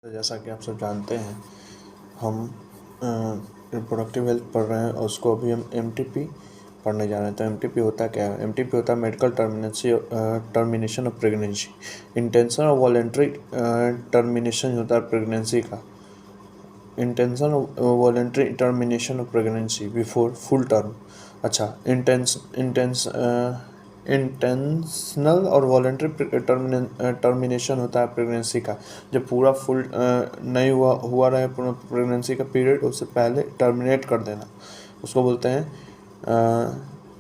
तो जैसा कि आप सब जानते हैं, हम रिप्रोडक्टिव हेल्थ पढ़ रहे हैं और उसको अभी हम एमटीपी पढ़ने जा रहे हैं। तो एमटीपी होता क्या है? एमटीपी होता है medical termination of pregnancy, intention और वॉलेंट्री टर्मिनेशन होता है प्रेगनेंसी का। Intention voluntary termination of pregnancy before full term. अच्छा, इंटेंशनल और वॉलेंट्री टर्मिनेशन होता है प्रेगनेंसी का, जब पूरा फुल नहीं हुआ रहे प्रेगनेंसी का पीरियड, उससे पहले टर्मिनेट कर देना, उसको बोलते हैं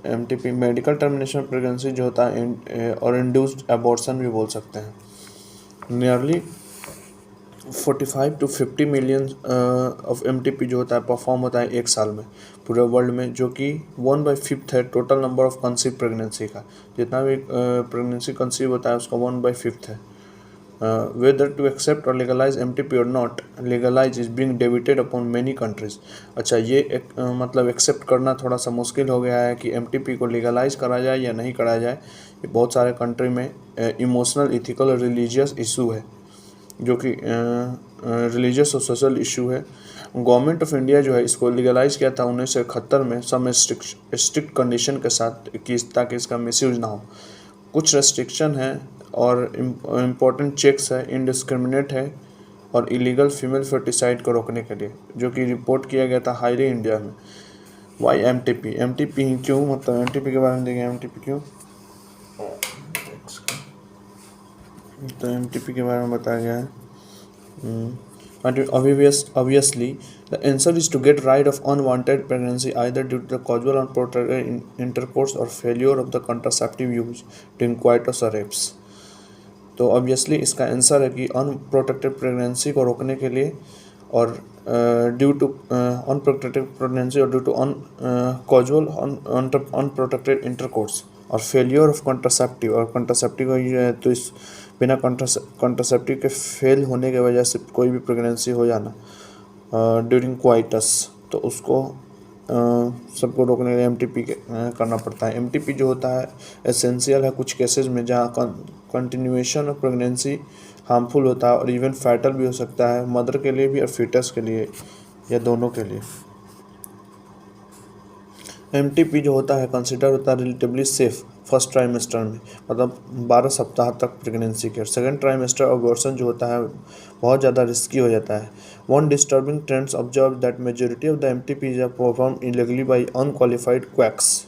एमटीपी, मेडिकल टर्मिनेशन प्रेगनेंसी जो होता है, और इंड्यूस्ड एबॉर्शन भी बोल सकते हैं। Nearly 45 to 50 million of MTP जो होता है परफॉर्म होता है एक साल में पूरे वर्ल्ड में, जो कि 1/5 है total number of conceive pregnancy का। जितना भी प्रेगनेंसी कंसीव होता है उसका 1/5 है। वेदर टू एक्सेप्ट और लीगलाइज एमटीपी और not legalize is being debated upon many countries. अच्छा, ये मतलब एक्सेप्ट करना थोड़ा सा मुश्किल हो गया है कि एमटीपी को लीगलाइज करा जाए या नहीं करा जाए। ये बहुत सारे कंट्री में इमोशनल, इथिकल और रिलीजियस इशू है, जो कि रिलीजियस और सोशल इशू है। गवर्नमेंट ऑफ इंडिया जो है इसको लीगलाइज किया था 1971 में, सम स्ट्रिक्ट कंडीशन के साथ, कि ताकि इसका मिसयूज ना हो। कुछ रेस्ट्रिक्शन है और इम्पोर्टेंट चेक्स है, इनडिस्क्रिमिनेट है और इलीगल फीमेल फर्टिसाइड को रोकने के लिए, जो कि रिपोर्ट किया गया था हाईली इंडिया में। Why MTP? एमटीपी क्यों, मतलब एमटीपी के बारे में देखें, एमटीपी क्यों। तो एमटीपी के बारे में बताया गया है, but obviously the answer is to get rid of unwanted pregnancy either due to the causal unprotected intercourse or failure of the contraceptive use during coitus or rapes। तो ऑब्वियसली इसका आंसर है कि अनप्रोटेक्टेड प्रेगनेंसी को रोकने के लिए और due to unprotected pregnancy और due to casual unprotected intercourse और फेलियर ऑफ कॉन्ट्रासेप्टिव, और कॉन्ट्रासेप्टिव है तो इस बिना कॉन्ट्रासेप्टिव के फेल होने की वजह से कोई भी प्रेगनेंसी हो जाना ड्यूरिंग क्वाइटस, तो उसको सबको रोकने के लिए एमटीपी करना पड़ता है। एमटीपी जो होता है एसेंशियल है कुछ केसेस में, जहाँ कंटिन्यूएशन ऑफ प्रेगनेंसी हार्मफुल होता है और इवन फैटल भी हो सकता है, मदर के लिए भी और फीटस के लिए, या दोनों के लिए। एमटीपी जो होता है कंसिडर होता है रिलेटिवली सेफ फर्स्ट ट्राइमेस्टर में, मतलब 12 सप्ताह तक प्रेगनेंसी के। सेकेंड ट्राइमेस्टर अबॉर्शन जो होता है बहुत ज़्यादा रिस्की हो जाता है। One disturbing trends observe that majority of the MTP is perform illegally by unqualified quacks.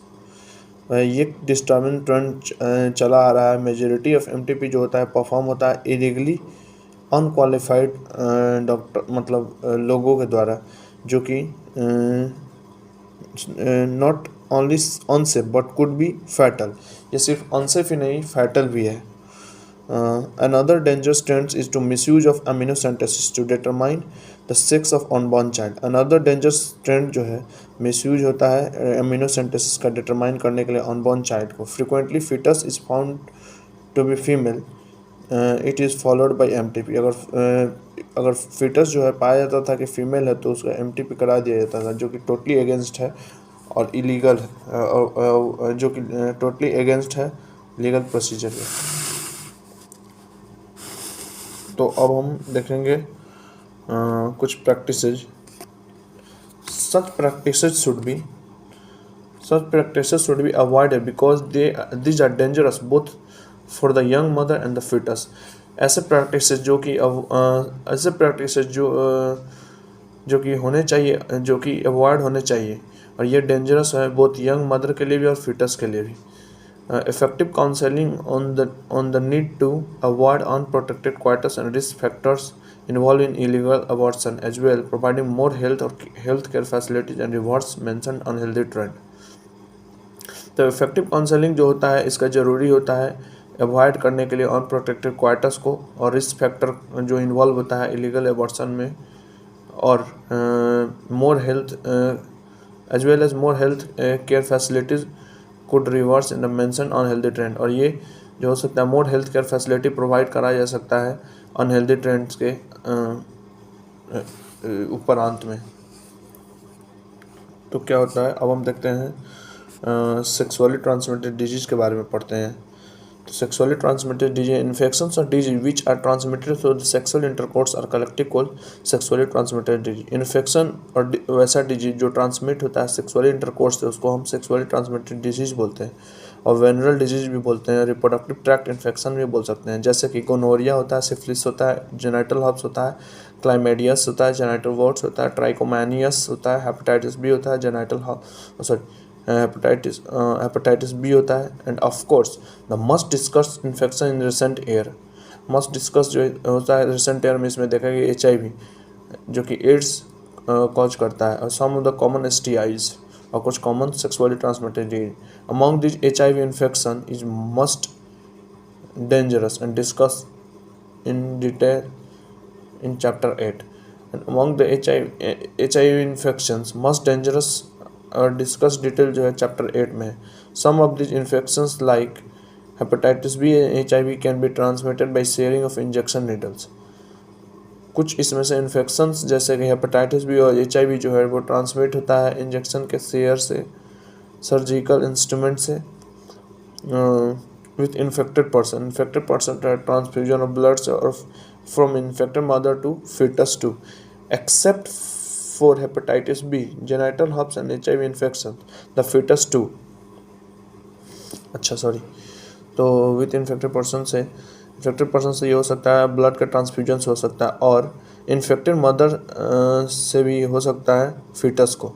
ये डिस्टर्बिंग ट्रेंड चला आ रहा है। मेजोरिटी ऑफ एमटीपी जो होता है परफॉर्म होता है इलीगली अनक्वालिफाइड डॉक्टर, मतलब लोगों के द्वारा, जो कि not only unsafe but could be fatal. ये सिर्फ अनसेफ ही नहीं, फैटल भी है। Another dangerous trend is to misuse of amniocentesis to determine the sex of unborn child। Another dangerous trend जो है misuse होता है amniocentesis का determine करने के लिए unborn child को। Frequently fetus is found to be female, it is followed by MTP। अगर fetus जो है पाया जाता था कि फीमेल है तो उसका MTP करा दिया जाता था, जो कि टोटली अगेंस्ट है और इलीगल है, जो कि टोटली अगेंस्ट है लीगल प्रोसीजर के। तो अब हम देखेंगे कुछ practices. Such practices should be avoided because these are dangerous both for the young mother and the foetus. ऐसे प्रैक्टिसेज जो कि होने चाहिए, जो कि अवॉइड होने चाहिए, और ये डेंजरस है बोथ यंग मदर के लिए भी और फिटस के लिए भी। Effective counseling on the need to avoid unprotected coitus and risk factors involved in illegal abortion, as well providing more healthcare facilities and reverse mentioned unhealthy trend। तो effective counselling जो होता है इसका ज़रूरी होता है अवॉइड करने के लिए अनप्रोटेक्टेड क्वाइटस को, और रिस्क फैक्टर जो इन्वॉल्व होता है इलीगल एबॉर्शन में, और more health as well as more health care facilities could reverse in the mention unhealthy trend. और ये जो हो सकता है more health care facility provide कराया जा सकता है अनहेल्दी ट्रेंड्स के उपरांत में। तो क्या होता है, अब हम देखते हैं सेक्सुअली ट्रांसमिटेड डिजीज़ के बारे में पढ़ते हैं। Sexually transmitted disease infections or disease which are transmitted through the sexual intercourse or collective called sexually transmitted disease. Infection और वैसा डिजीज जो ट्रांसमिट होता है सेक्सुअली इंटरकोर्स से उसको हम सेक्सुअली ट्रांसमिटेड डिजीज बोलते हैं और वेनरल डिजीज भी बोलते हैं, रिप्रोडक्टिव ट्रैक्ट इन्फेक्शन भी बोल सकते हैं, जैसे कि गोनोरिया होता है, सिफिलिस होता है, जेनिटल हर्प्स होता है, क्लाइमेडियस होता है, जेनिटल वॉर्ट्स होता है, ट्राइकोमैनियस होता है, हेपेटाइटिस बी होता है, हेपेटाइटिस बी होता है end of course the must discuss infection in recent year. Must discuss जो होता है रिसेंट ईयर में इसमें देखा गया HIV जो कि एड्स कॉज करता है और सम ऑफ द कॉमन STIs और कुछ common sexually transmitted disease among this HIV infection is must dangerous and discuss in detail in chapter 8 and among the HIV infections most dangerous are discussed detail जो है chapter 8 में। some of these infections like hepatitis B and HIV can be transmitted by sharing of injection needles। कुछ इसमें से infections जैसे कि hepatitis B और HIV जो है वो ट्रांसमिट होता है इंजेक्शन के शेयर से, सर्जिकल इंस्ट्रूमेंट से with infected person transfusion of blood or from infected mother to fetus too except for hepatitis B, genital herpes and HIV infection the fetus too। अच्छा sorry, तो with infected person से ये हो सकता है blood का transfusion से हो सकता है और इन्फेक्टेड मदर से भी हो सकता है फीटस को।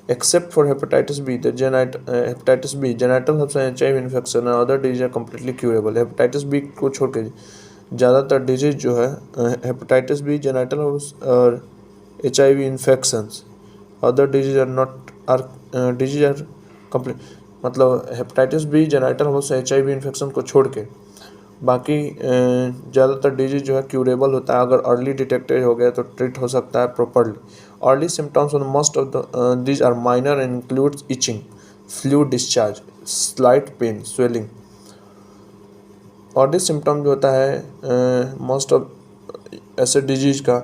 Except for hepatitis B, hepatitis B, genital herpes and HIV infection and other disease are completely curable। hepatitis B को छोड़ के ज़्यादातर डिजीज जो है hepatitis B, genital herpes और HIV infections, other disease are not disease are complete, मतलब hepatitis B, genital herpes, HIV infection को छोड़ के बाकी ज़्यादातर डिजीज जो है क्यूरेबल होता है, अगर अर्ली डिटेक्टेड हो गया तो ट्रीट हो सकता है properly. Early symptoms on most of these are minor and includes itching, fluid discharge, slight pain, swelling. Early symptom जो होता है मोस्ट ऑफ ऐसे डिजीज का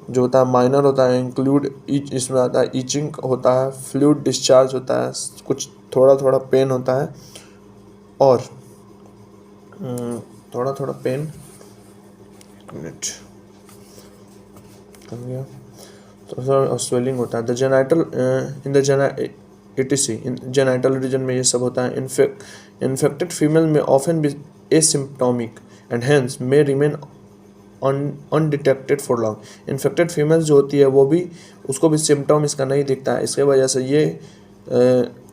जो होता है माइनर होता है, इंक्लूड इसमें आता है इचिंग होता है, फ्लूइड डिस्चार्ज होता है, कुछ थोड़ा थोड़ा पेन होता है और थोड़ा थोड़ा पेन मिनट कम गया तो सर स्वेलिंग होता है। The genital in the ETC in genital region में ये सब होता है। इन्फेक्टेड फीमेल में often be asymptomatic and hence may remain undetected for long. Infected female जो होती है वो भी उसको भी सिम्टम इसका नहीं दिखता है, इसके वजह से ये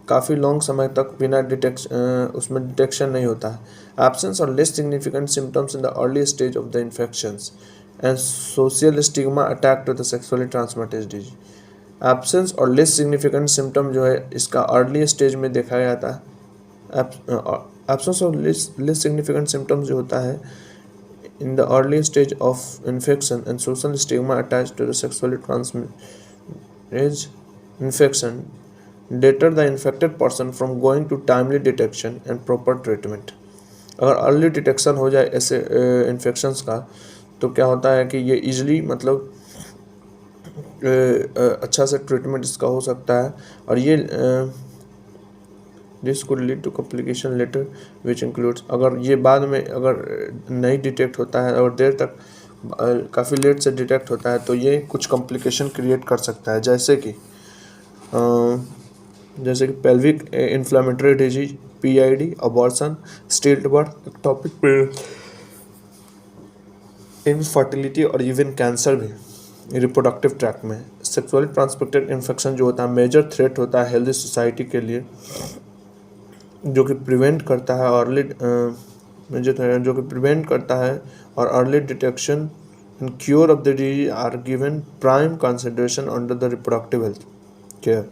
काफ़ी लॉन्ग समय तक बिना उसमें डिटेक्शन नहीं होता है। एब्सेंस और less significant symptoms in the early stage of the infections and social stigma attack to the sexually transmitted disease. Absence और लेस सिग्निफिकेंट सिम्टम जो है इसका अर्ली स्टेज में देखा जाता है। एब्सेंस और लेस सिग्निफिकेंट सिम्टम्स जो होता है in the early stage of infection and social stigma attached to the sexually transmitted infection deter the infected person from going to timely detection and proper treatment। अगर early detection हो जाए ऐसे infections का तो क्या होता है कि ये इजीली मतलब अच्छा से ट्रीटमेंट इसका हो सकता है और ये this could lead to complication later which includes, अगर ये बाद में अगर नहीं डिटेक्ट होता है और देर तक काफ़ी लेट से डिटेक्ट होता है तो ये कुछ कॉम्प्लिकेशन क्रिएट कर सकता है, जैसे कि pelvic inflammatory disease, PID, abortion, स्टिल्ट बर्थ, एक्टोपिक पीरियड, इनफर्टिलिटी और इवन कैंसर भी रिप्रोडक्टिव ट्रैक्ट में। सेक्सुअली ट्रांसमिटेड इन्फेक्शन जो होता है मेजर थ्रेट होता है हेल्दी सोसाइटी के लिए, जो कि प्रिवेंट करता है और early detection and cure of the disease are given prime consideration under the reproductive health care.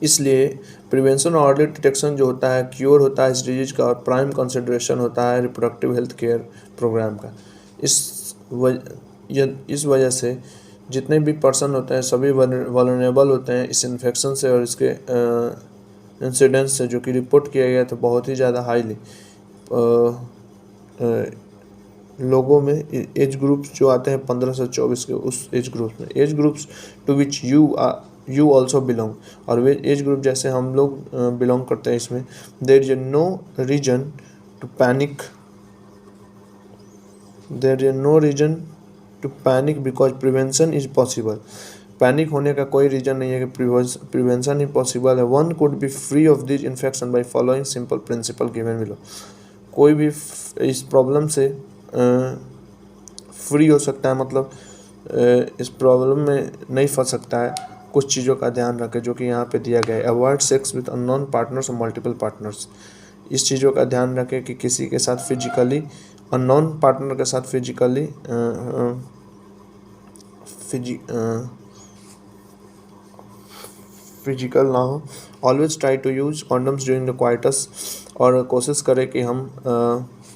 इसलिए प्रिवेंशन और अर्ली डिटेक्शन जो होता है क्योर होता है इस डिजीज का और प्राइम कंसिडरेशन होता है रिप्रोडक्टिव हेल्थ केयर प्रोग्राम का। इस वजह से जितने भी पर्सन होते हैं सभी वल्नरेबल होते हैं इस इन्फेक्शन से और इसके इंसिडेंस से, जो कि रिपोर्ट किया गया था बहुत ही ज़्यादा हाईली लोगों में। एज ग्रुप्स जो आते हैं 15 से 24 के, उस age groups to which you also belong, और वे एज ग्रुप जैसे हम लोग बिलोंग करते हैं इसमें। There is no reason to panic. There is no reason to panic because prevention is possible. Panic होने का कोई रीज़न नहीं है कि प्रिवेंशन ही पॉसिबल है. One could be free of this infection by following simple principal given below. कोई भी इस प्रॉब्लम से फ्री हो सकता है, मतलब इस प्रॉब्लम में नहीं फंस सकता है. कुछ चीज़ों का ध्यान रखें जो कि यहाँ पे दिया गया है. Avoid sex with unknown partners और मल्टीपल पार्टनर्स. इस चीज़ों का ध्यान रखें कि किसी के साथ फिजिकली अननोन पार्टनर के साथ फिजिकल ना हो. Always try to use condoms during the coitus. और कोशिश करें कि हम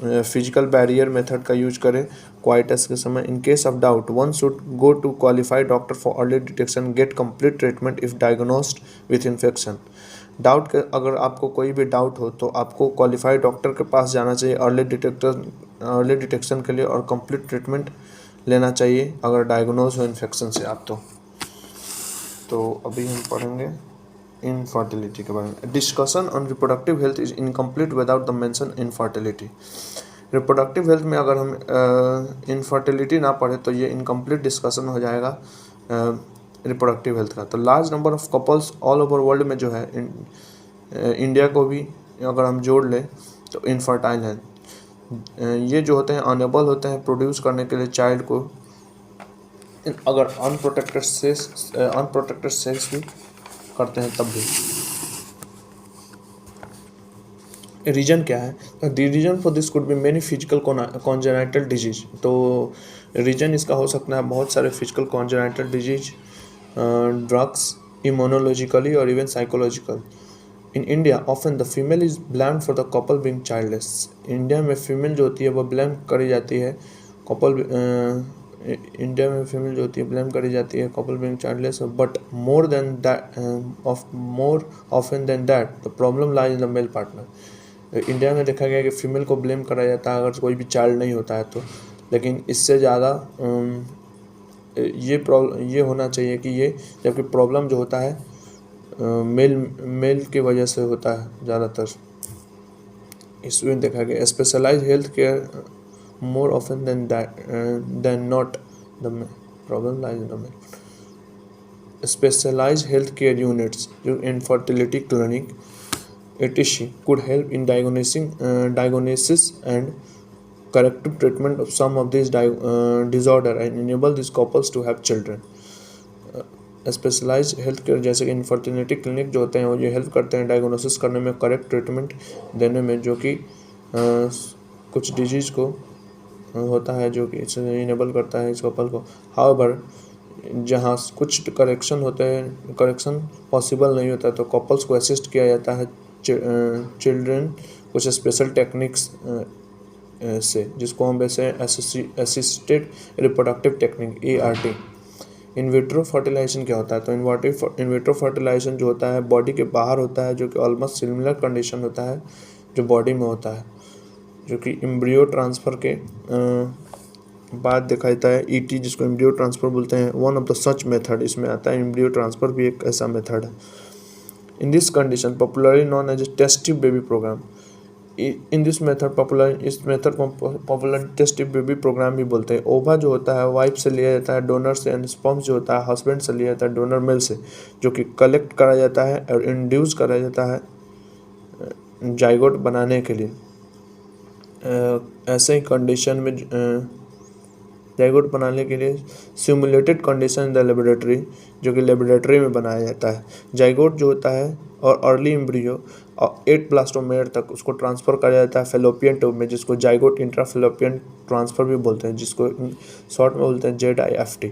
फिजिकल बैरियर मेथड का यूज करें क्वाइटस के समय. In case of doubt one should go to qualified doctor for early detection, get complete treatment if diagnosed with infection. Doubt के अगर आपको कोई भी डाउट हो तो आपको क्वालिफाइड डॉक्टर के पास जाना चाहिए अर्ली डिटेक्शन के लिए और कंप्लीट ट्रीटमेंट लेना चाहिए अगर डायग्नोज हो इन्फेक्शन से आप. तो अभी हम पढ़ेंगे इनफर्टिलिटी के बारे में. Discussion on reproductive health is incomplete without the mention infertility. Reproductive health में अगर हम इनफर्टिलिटी ना पढ़े तो ये इनकम्प्लीट डिस्कशन हो जाएगा रिप्रोडक्टिव हेल्थ का. तो large number of couples all over world में जो है इंडिया को भी अगर हम जोड़ लें तो इनफर्टाइल है. ये जो होते हैं अनेबल होते हैं प्रोड्यूस करने के लिए चाइल्ड को अगर अनप्रोटेक्टेड सेक्स भी करते हैं तब भी. रीजन क्या है? The reason for this could be many physical congenital disease. तो रीजन इसका हो सकता है बहुत सारे physical congenital disease, drugs, immunologically और even psychological. In India often the female is blamed for the couple being childless. India में female जो होती है वो ब्लेम करी जाती है couple being childless. But more often than that the problem lies in the male partner. India में देखा गया कि फीमेल को ब्लेम करा जाता है अगर कोई भी चाइल्ड नहीं होता है तो. लेकिन इससे ज़्यादा ये होना चाहिए कि ये जबकि प्रॉब्लम जो होता है मेल की वजह से होता है ज़्यादातर. इसमें देखा गया specialise health care more often than not the problem lies in the male. Specialise health care units जो infertility clinic etc could help in diagnosis and corrective treatment of some of these disorder and enable these couples to have children. Specialize health care जैसे कि infertility clinic जो होते हैं वो ये help करते हैं डायग्नोसिस करने में, करेक्ट ट्रीटमेंट देने में जो कि कुछ डिजीज़ को होता है जो कि इसे इनेबल करता है इस कपल को. हाउएवर जहाँ कुछ करेक्शन पॉसिबल नहीं होता तो कपल्स को असिस्ट किया जाता है चिल्ड्रन कुछ स्पेशल टेक्निक्स से जिसको हम वैसे assisted reproductive technique ART. In vitro fertilization क्या होता है? तो इन विट्रो फर्टिलाइजेशन जो होता है बॉडी के बाहर होता है जो कि ऑलमोस्ट सिमिलर कंडीशन होता है जो बॉडी में होता है जो कि एम्ब्रियो ट्रांसफ़र के बाद देखा जाता है. ET जिसको एम्ब्रियो ट्रांसफ़र बोलते हैं one of the such method इसमें आता है. एम्ब्रियो ट्रांसफ़र भी एक ऐसा मेथड है. In this condition, popularly known as a test tube baby program. इस मेथड को popular test tube baby program भी बोलते हैं. ओवा जो होता है वाइफ से लिया जाता है डोनर से, एंड स्पर्म जो होता है हस्बैंड से लिया जाता है डोनर मेल से, जो कि कलेक्ट करा जाता है और इंड्यूस करा जाता है जाइगोट बनाने के लिए. ऐसे ही कंडीशन में जाइगोट बनाने के लिए simulated condition in the laboratory जो कि लेबोरेटरी में बनाया जाता है. जाइगोट जो होता है और अर्ली एम्ब्रियो 8 ब्लास्टोमेर तक उसको ट्रांसफ़र करा जाता है फेलोपियन ट्यूब में जिसको जाइगोट इंट्राफेलोपियन ट्रांसफ़र भी बोलते हैं जिसको शॉर्ट में बोलते हैं ZIFT.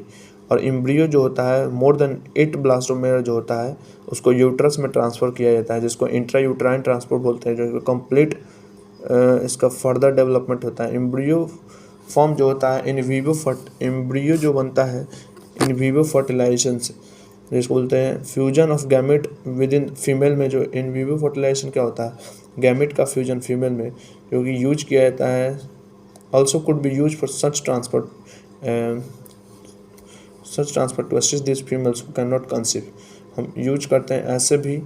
और एम्ब्रियो जो होता है मोर देन 8 ब्लास्टोमेर जो होता है उसको यूट्रस में ट्रांसफ़र किया जाता है जिसको इंट्रा यूट्राइन ट्रांसफर बोलते हैं जो कंप्लीट इसका फर्दर डेवलपमेंट होता है. एम्ब्रियो फॉर्म जो होता है एम्ब्रियो जो बनता है इन विवो फर्टिलाइजेशन से जिसको बोलते हैं fusion of gamete with in female में. जो इन विवो फर्टिलाइजेशन क्या होता है? गैमेट का फ्यूजन फीमेल में जो कि यूज किया जाता है. Also could be use for such transfer to assist this females who can not conceive. हम यूज करते हैं ऐसे भी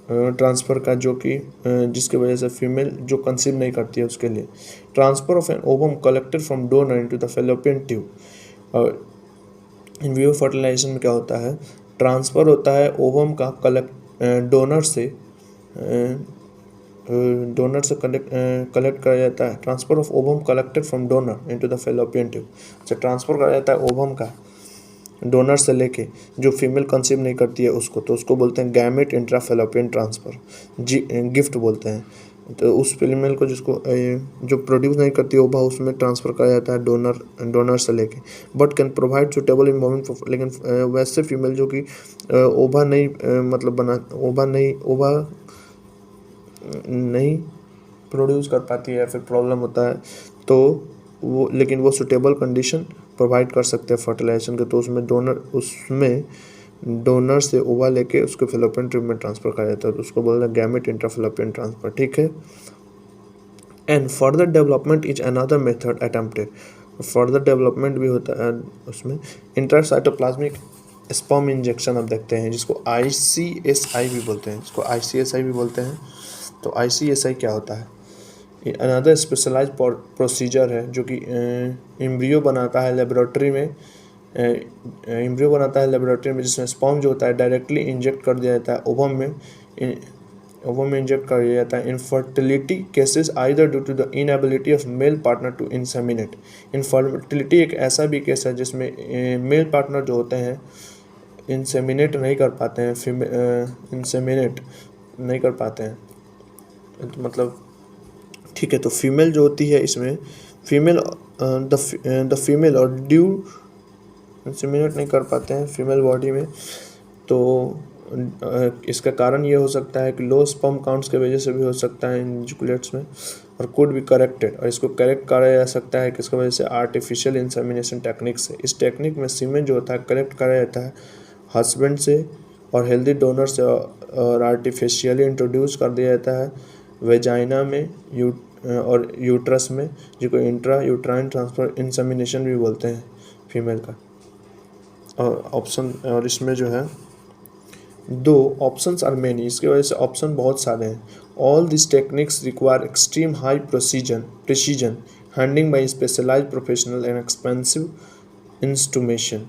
ट्रांसफ़र का, जो कि जिसकी वजह से फीमेल जो कंसीव नहीं करती है उसके लिए। Transfer of an ovum collected from donor into the fallopian tube. और इन विवो फर्टिलाइजेशन में क्या होता है, ट्रांसफ़र होता है ओवम का डोनर से कलेक्ट करा जाता है। Transfer of ovum collected from donor into the fallopian tube, से ट्रांसफ़र करा जाता है ओवम का डोनर से लेके जो फीमेल कंसीव नहीं करती है उसको, तो उसको बोलते हैं गैमेट इंट्राफैलोपियन ट्रांसफ़र, गिफ्ट बोलते हैं। तो उस फीमेल को जिसको जो प्रोड्यूस नहीं करती ओवा, उसमें ट्रांसफ़र करा जाता है डोनर से लेके। But can provide suitable involvement for, लेकिन वैसे फीमेल जो कि ओवा नहीं मतलब ओवा नहीं प्रोड्यूस कर पाती है या फिर प्रॉब्लम होता है, तो वो, लेकिन वो सुटेबल कंडीशन प्रोवाइड कर सकते हैं फर्टिलाइजेशन के, तो उसमें डोनर से ओवा लेके उसको फैलोपियन ट्यूब में ट्रांसफ़र करा जाता है, तो उसको बोलते हैं गैमेट इंट्राफैलोपियन ट्रांसफ़र, ठीक है। And further development is another method attempted, further development भी होता है उसमें। इंट्रासाइटोप्लाज्मिक स्पर्म इंजेक्शन अब देखते हैं, जिसको ICSI भी बोलते हैं, तो ICSI क्या होता है, अनदर स्पेशलाइज प्रोसीजर है जो कि एम्ब्रियो बनाता है लेबोरेटरी में, जिसमें स्पर्म जो होता है डायरेक्टली इंजेक्ट कर दिया जाता है ओवम में इंजेक्ट कर दिया जाता है। Infertility cases either due to the inability of male partner to inseminate. Infertility एक ऐसा भी केस है जिसमें मेल पार्टनर जो होते हैं इंसेमिनेट नहीं कर पाते हैं, तो मतलब ठीक है। तो फीमेल जो होती है इसमें द फीमेल और ड्यू इंसेमिनेट नहीं कर पाते हैं फीमेल बॉडी में, तो इसका कारण ये हो सकता है कि लो स्पर्म काउंट्स की वजह से भी हो सकता है इंजुकुलेट्स में, और कुड बी करेक्टेड, और इसको करेक्ट करा जा सकता है किसकी वजह से, आर्टिफिशियल इंसेमिनेशन टेक्निक से। इस टेक्निक में सीमेन जो होता है कलेक्ट करा जाता है हस्बैंड से और हेल्दी डोनर से, और आर्टिफिशियली इंट्रोड्यूस कर दिया जाता है वेजाइना में और यूट्रस में, जिसको इंट्रा यूट्राइन ट्रांसफर इंसेमिनेशन भी बोलते हैं फीमेल का। और इसमें जो है दो ऑप्शंस आर मेनी, इसकी वजह से ऑप्शन बहुत सारे हैं। All this techniques require extreme high precision handling by specialized professional and expensive instrumentation.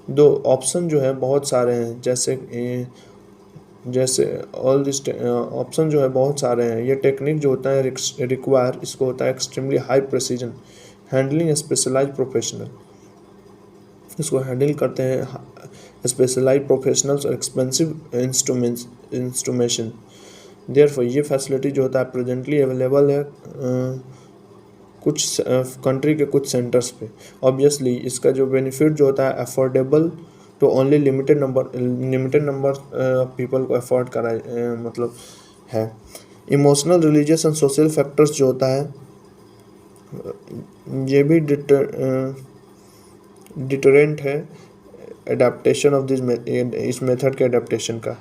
दो ऑप्शन जो है बहुत सारे हैं, जैसे ऑल दिस ऑप्शन जो है बहुत सारे हैं। ये टेक्निक जो होता है रिक्वायर, इसको होता है extremely high precision handling specialized professional, इसको हैंडल करते हैं स्पेशलाइज्ड प्रोफेशनल्स और एक्सपेंसिव इंस्ट्रूमेशन। देयरफॉर ये फैसिलिटी जो होता है प्रेजेंटली अवेलेबल है कुछ कंट्री के कुछ सेंटर्स पे। ऑब्वियसली इसका जो बेनिफिट जो होता है अफोर्डेबल तो ओनली लिमिटेड नंबर पीपल को अफोर्ड करा मतलब है। Emotional, religious and social factors जो होता है ये भी डिटरेंट है एडेप्टेशन ऑफ दिस, इस मेथड के एडेप्टेशन का।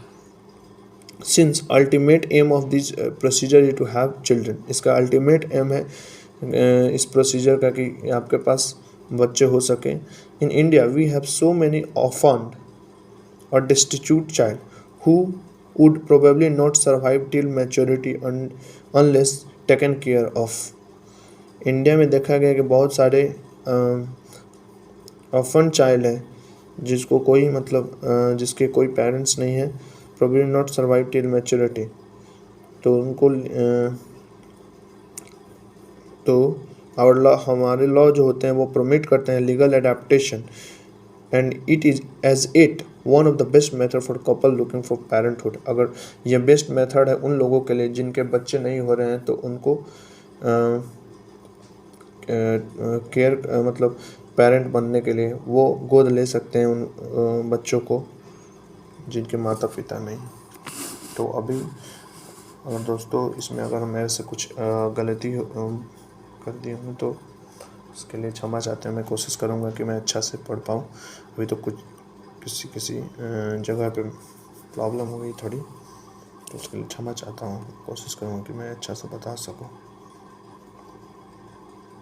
Since ultimate aim of this procedure is to have children, इसका अल्टीमेट एम है इस प्रोसीजर का कि आपके पास बच्चे हो सकें। In India we have so many orphaned और destitute child who would probably not survive till maturity unless taken care of. India में देखा गया कि बहुत सारे ऑर्फन चाइल्ड है जिसको कोई जिसके कोई पेरेंट्स नहीं है, probably not survive till maturity, तो उनको तो हमारे लॉ जो होते हैं वो परमिट करते हैं legal adaptation, and it is as one of the best method for couple looking for parenthood. अगर ये बेस्ट मेथड है उन लोगों के लिए जिनके बच्चे नहीं हो रहे हैं, तो उनको केयर पेरेंट बनने के लिए वो गोद ले सकते हैं उन बच्चों को जिनके माता पिता नहीं। तो अभी दोस्तों इसमें अगर मेरे से कुछ गलती कर दी हूँ तो उसके लिए क्षमा चाहते हैं। मैं कोशिश करूँगा कि मैं अच्छा से पढ़ पाऊँ। अभी तो कुछ किसी जगह पे प्रॉब्लम हो गई थोड़ी, तो उसके लिए क्षमा चाहता हूँ। कोशिश करूँगा कि मैं अच्छा से बता सकूँ।